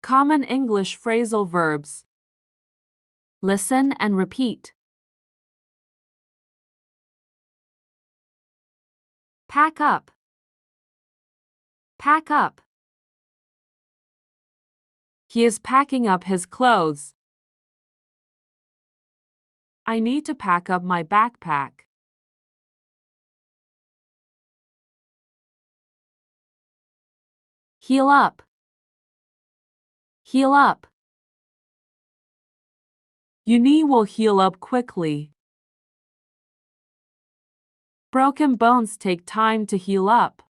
Common English phrasal verbs. Listen and repeat. Pack up. Pack up. He is packing up his clothes. I need to pack up my backpack. Heal up. Heal up. Your knee will heal up quickly. Broken bones take time to heal up.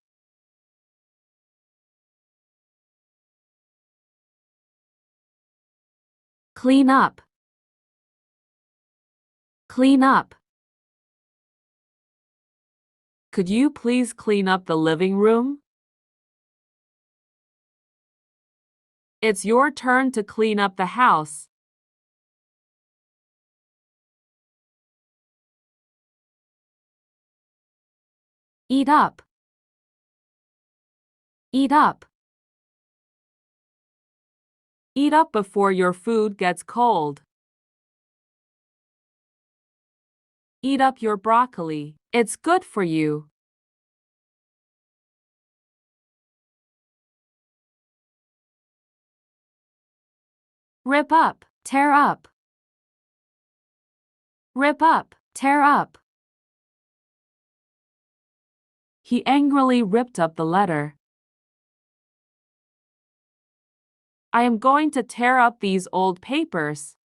Clean up. Clean up. Could you please clean up the living room? It's your turn to clean up the house. Eat up. Eat up. Eat up before your food gets cold. Eat up your broccoli. It's good for you. Rip up. Tear up. Rip up. Tear up. He angrily ripped up the letter. I am going to tear up these old papers.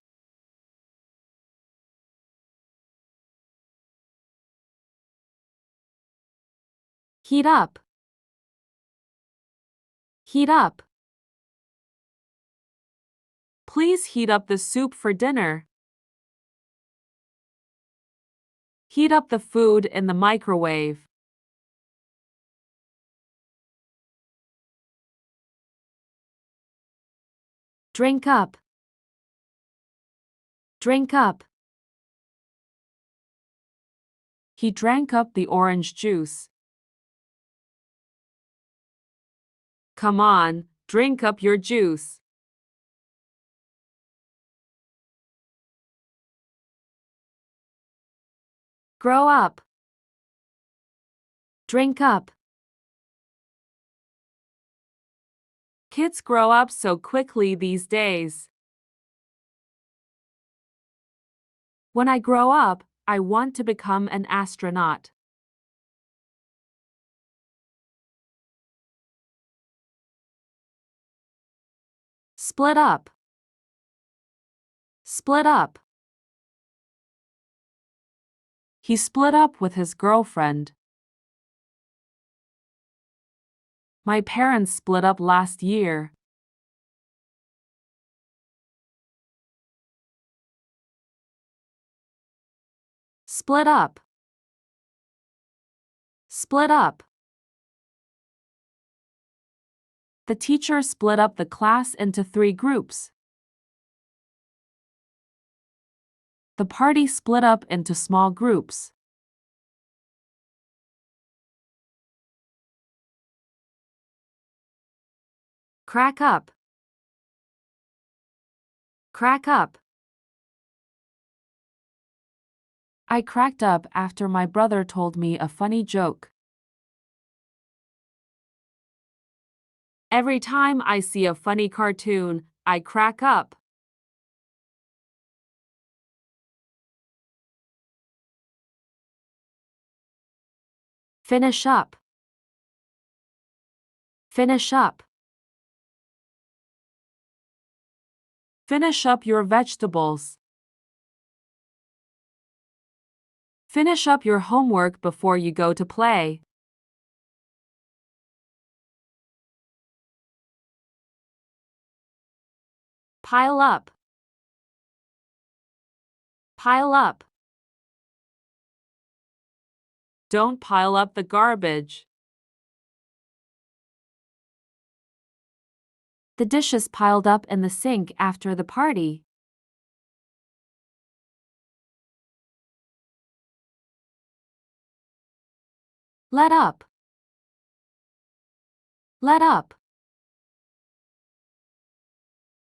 Heat up. Heat up. Please heat up the soup for dinner. Heat up the food in the microwave. Drink up. Drink up. He drank up the orange juice. Come on, drink up your juice. Grow up. Drink up. Kids grow up so quickly these days. When I grow up, I want to become an astronaut. Split up. Split up. He split up with his girlfriend. My parents split up last year. Split up. Split up. The teacher split up the class into 3 groups. The party split up into small groups. Crack up. Crack up. I cracked up after my brother told me a funny joke. Every time I see a funny cartoon, I crack up. Finish up. Finish up. Finish up your vegetables. Finish up your homework before you go to play. Pile up. Pile up. Don't pile up the garbage. The dishes piled up in the sink after the party. Let up. Let up.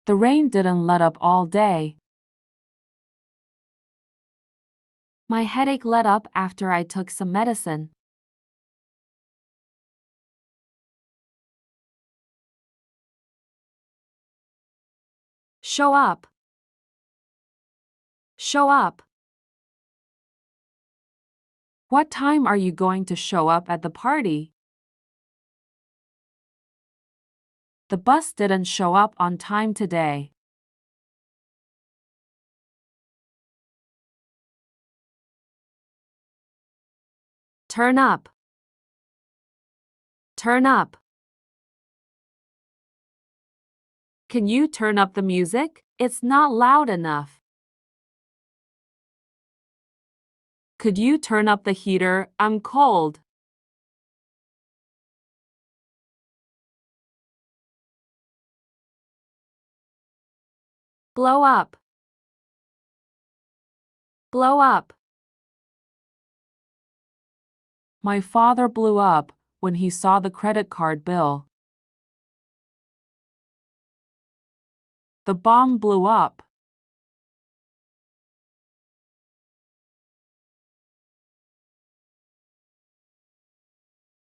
The rain didn't let up all day. My headache let up after I took some medicine. Show up. Show up. What time are you going to show up at the party? The bus didn't show up on time today. Turn up. Turn up. Can you turn up the music? It's not loud enough. Could you turn up the heater? I'm cold. Blow up. Blow up. My father blew up when he saw the credit card bill. The bomb blew up.